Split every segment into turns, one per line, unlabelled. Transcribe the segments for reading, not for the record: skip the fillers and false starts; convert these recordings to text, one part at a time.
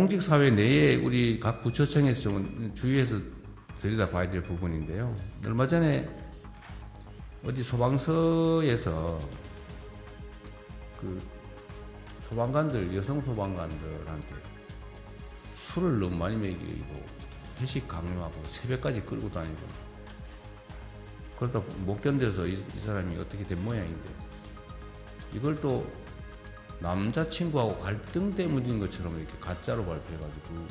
공직사회 내에 우리 각 부처청에서 좀 주의해서 들여다봐야 될 부분인데요. 얼마 전에 어디 소방서에서 그 소방관들, 여성 소방관들한테 술을 너무 많이 먹이고 회식 강요하고 새벽까지 끌고 다니고 그러다 못 견뎌서 이 사람이 어떻게 된 모양인데 이걸 또 남자친구하고 갈등 때문인 것처럼 이렇게 가짜로 발표해가지고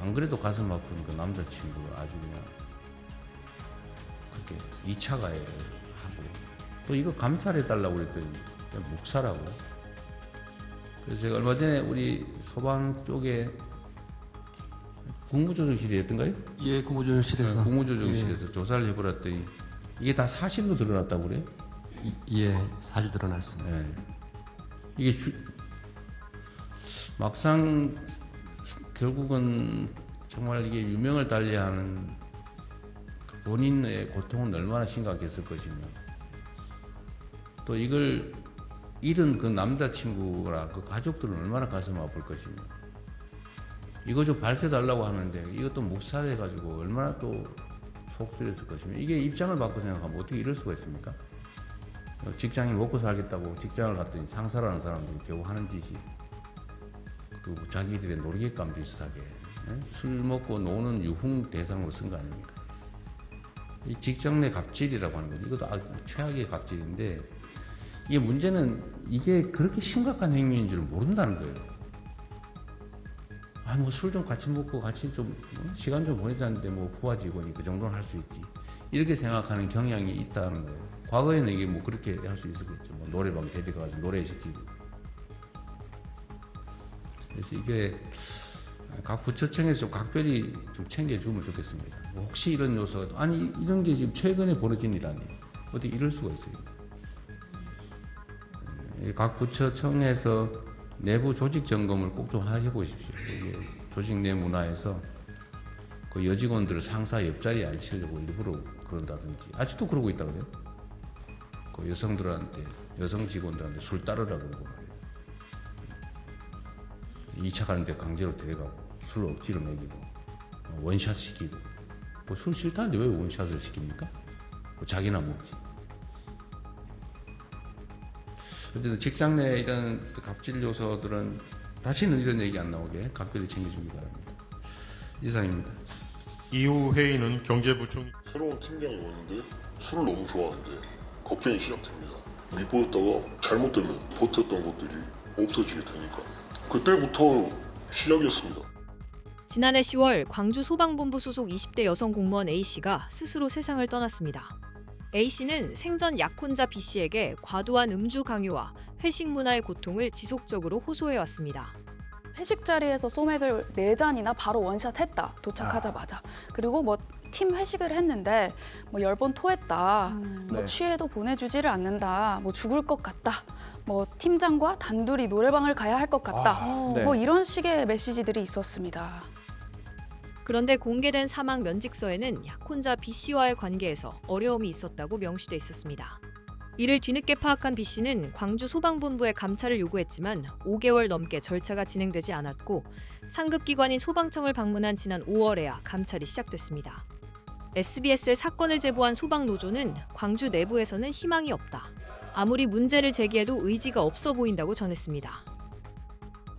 안 그래도 가슴 아픈 그 남자친구를 아주 그냥 그렇게 2차 가해를 하고 또 이거 감찰해달라고 그랬더니 그냥 묵살하고. 그래서 제가 얼마 전에 우리 소방 쪽에 국무조정실이었던가요?
예, 국무조정실에서.
국무조정실에서 조사를 해보았더니 이게 다 사실로 드러났다고 그래요?
예, 사실 드러났습니다.
네. 이게 막상 결국은 정말 이게 유명을 달리하는 본인의 고통은 얼마나 심각했을 것이며 또 이걸 잃은 그 남자친구라 그 가족들은 얼마나 가슴 아플 것이며 이거 좀 밝혀달라고 하는데 이것도 묵살해가지고 얼마나 또 속쓰렸을 것이며 이게 입장을 바꿔 생각하면 어떻게 이럴 수가 있습니까? 직장이 먹고 살겠다고 직장을 갔더니 상사라는 사람들이 겨우 하는 짓이 그 자기들의 놀잇감 비슷하게 술 먹고 노는 유흥 대상으로 쓴 거 아닙니까? 이 직장 내 갑질이라고 하는 거죠. 이것도 아주 최악의 갑질인데 이게 문제는 이게 그렇게 심각한 행위인 줄 모른다는 거예요. 아, 뭐 술 좀 같이 먹고 같이 좀 시간 좀 보내자는데 뭐 부하 직원이 그 정도는 할 수 있지. 이렇게 생각하는 경향이 있다는 거예요. 과거에는 이게 뭐 그렇게 할 수 있었겠죠. 뭐 노래방 데려가서 노래시키고. 그래서 이게 각 부처청에서 좀 각별히 좀 챙겨주면 좋겠습니다. 뭐 혹시 이런 요소가, 아니, 이런 게 지금 최근에 벌어진 일 아니에요. 어떻게 이럴 수가 있어요. 각 부처청에서 내부 조직 점검을 꼭 좀 해보십시오. 이게 조직 내 문화에서 그 여직원들을 상사 옆자리에 앉히려고 일부러 그런다든지, 아직도 그러고 있다 그래요. 그 여성들한테, 여성 직원들한테 술 따르라고 그러고 말이에요. 2차 가는데 강제로 데려가고, 술 억지로 먹이고, 원샷 시키고. 뭐 술 싫다는데 왜 원샷을 시킵니까? 뭐 자기나 먹지. 어쨌든 직장 내 이런 갑질 요소들은 다시는 이런 얘기 안 나오게 각별히 챙겨주기 바랍니다. 이상입니다.
이후 회의는 경제부총리
새로운 팀장이 오는데 술을 너무 좋아하는데 걱정이 시작됩니다. 밑보였다가 잘못되면 버텼던 것들이 없어지게 되니까 그때부터 시작이었습니다.
지난해 10월 광주 소방본부 소속 20대 여성 공무원 A씨가 스스로 세상을 떠났습니다. A씨는 생전 약혼자 B씨에게 과도한 음주 강요와 회식 문화의 고통을 지속적으로 호소해왔습니다.
회식 자리에서 소맥을 4잔이나 바로 원샷했다. 도착하자마자. 그리고 뭐 팀 회식을 했는데 뭐 10번 토했다. 뭐 취해도 보내주지를 않는다. 뭐 죽을 것 같다. 뭐 팀장과 단둘이 노래방을 가야 할 것 같다. 뭐 이런 식의 메시지들이 있었습니다.
그런데 공개된 사망 면직서에는 약혼자 B씨와의 관계에서 어려움이 있었다고 명시돼 있었습니다. 이를 뒤늦게 파악한 B씨는 광주 소방본부에 감찰을 요구했지만 5개월 넘게 절차가 진행되지 않았고 상급기관인 소방청을 방문한 지난 5월에야 감찰이 시작됐습니다. SBS에 사건을 제보한 소방노조는 광주 내부에서는 희망이 없다. 아무리 문제를 제기해도 의지가 없어 보인다고 전했습니다.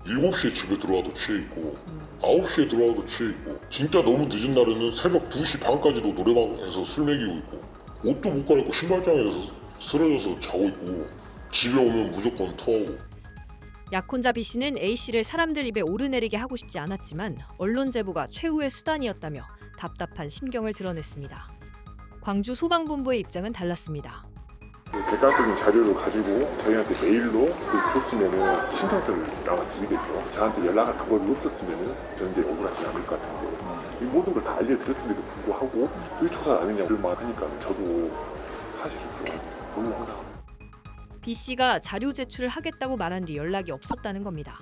7시에 집에 들어와도 취해있고 9시에 들어와도 취해있고 진짜 너무 늦은 날에는 새벽 2시 반까지도 노래방에서 술 먹이고 있고 옷도 못 갈아입고 신발장에서 쓰러져서 자고 있고 집에 오면 무조건 토하고.
약혼자 B씨는 A씨를 사람들 입에 오르내리게 하고 싶지 않았지만 언론 제보가 최후의 수단이었다며 답답한 심경을 드러냈습니다. 광주 소방본부의 입장은 달랐습니다.
객관적인 자료를 가지고 저희한테 메일로 줬으면은 신청서를 아마 드리겠죠. 저한테 연락할 방법이 없었으면은 저는 이제 억울하지 않을 것 같은데 이 모든 걸 다 알려드렸음에도 불구하고 왜 조사 안 했냐고 말 하니까 저도 사실은 너무 황당합니다.
B씨가 자료 제출을 하겠다고 말한 뒤 연락이 없었다는 겁니다.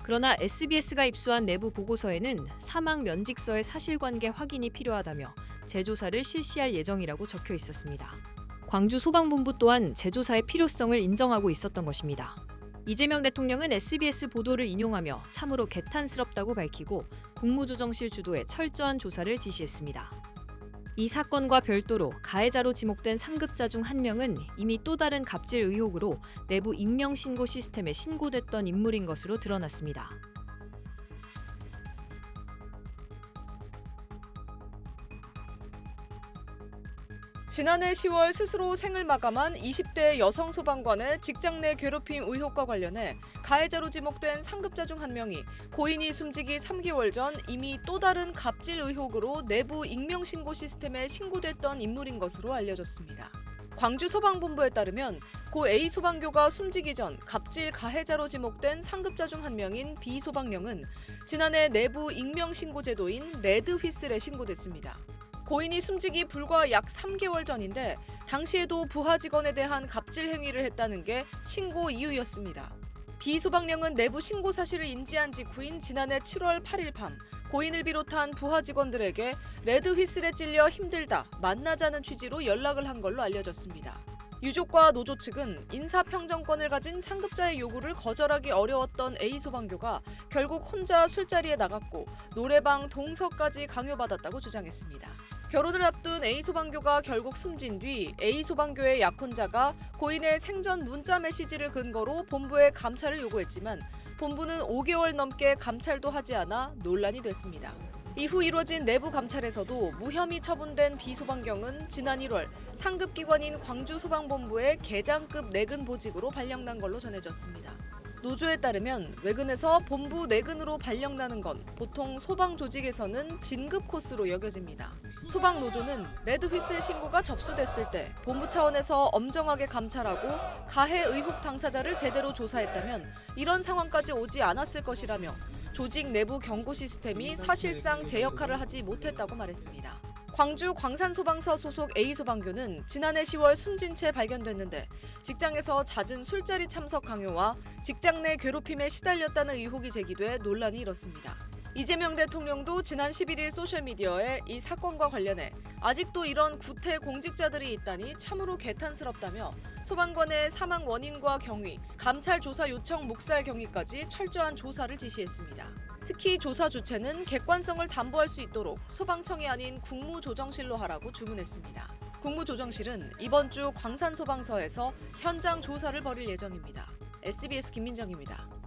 그러나 SBS가 입수한 내부 보고서에는 사망 면직서의 사실관계 확인이 필요하다며 재조사를 실시할 예정이라고 적혀 있었습니다. 광주 소방본부 또한 재조사의 필요성을 인정하고 있었던 것입니다. 이재명 대통령은 SBS 보도를 인용하며 참으로 개탄스럽다고 밝히고 국무조정실 주도의 철저한 조사를 지시했습니다. 이 사건과 별도로 가해자로 지목된 상급자 중 한 명은 이미 또 다른 갑질 의혹으로 내부 익명 신고 시스템에 신고됐던 인물인 것으로 드러났습니다.
지난해 10월 스스로 생을 마감한 20대 여성 소방관의 직장 내 괴롭힘 의혹과 관련해 가해자로 지목된 상급자 중 한 명이 고인이 숨지기 3개월 전 이미 또 다른 갑질 의혹으로 내부 익명 신고 시스템에 신고됐던 인물인 것으로 알려졌습니다. 광주 소방본부에 따르면 고 A 소방교가 숨지기 전 갑질 가해자로 지목된 상급자 중 한 명인 B 소방령은 지난해 내부 익명 신고 제도인 레드 휘슬에 신고됐습니다. 고인이 숨지기 불과 약 3개월 전인데 당시에도 부하 직원에 대한 갑질 행위를 했다는 게 신고 이유였습니다. B 소방령은 내부 신고 사실을 인지한 직후인 지난해 7월 8일 밤 고인을 비롯한 부하 직원들에게 레드 휘슬에 찔려 힘들다, 만나자는 취지로 연락을 한 걸로 알려졌습니다. 유족과 노조 측은 인사평정권을 가진 상급자의 요구를 거절하기 어려웠던 A 소방교가 결국 혼자 술자리에 나갔고 노래방 동서까지 강요받았다고 주장했습니다. 결혼을 앞둔 A 소방교가 결국 숨진 뒤 A 소방교의 약혼자가 고인의 생전 문자 메시지를 근거로 본부에 감찰을 요구했지만 본부는 5개월 넘게 감찰도 하지 않아 논란이 됐습니다. 이후 이뤄진 내부 감찰에서도 무혐의 처분된 B 소방경은 지난 1월 상급기관인 광주소방본부의 계장급 내근 보직으로 발령난 걸로 전해졌습니다. 노조에 따르면 외근에서 본부 내근으로 발령나는 건 보통 소방 조직에서는 진급 코스로 여겨집니다. 소방노조는 레드 휘슬 신고가 접수됐을 때 본부 차원에서 엄정하게 감찰하고 가해 의혹 당사자를 제대로 조사했다면 이런 상황까지 오지 않았을 것이라며 조직 내부 경고 시스템이 사실상 제 역할을 하지 못했다고 말했습니다. 광주 광산소방서 소속 A 소방교는 지난해 10월 숨진 채 발견됐는데 직장에서 잦은 술자리 참석 강요와 직장 내 괴롭힘에 시달렸다는 의혹이 제기돼 논란이 일었습니다. 이재명 대통령도 지난 11일 소셜미디어에 이 사건과 관련해 아직도 이런 구태 공직자들이 있다니 참으로 개탄스럽다며 소방관의 사망 원인과 경위, 감찰 조사 요청 묵살 경위까지 철저한 조사를 지시했습니다. 특히 조사 주체는 객관성을 담보할 수 있도록 소방청이 아닌 국무조정실로 하라고 주문했습니다. 국무조정실은 이번 주 광산소방서에서 현장 조사를 벌일 예정입니다. SBS 김민정입니다.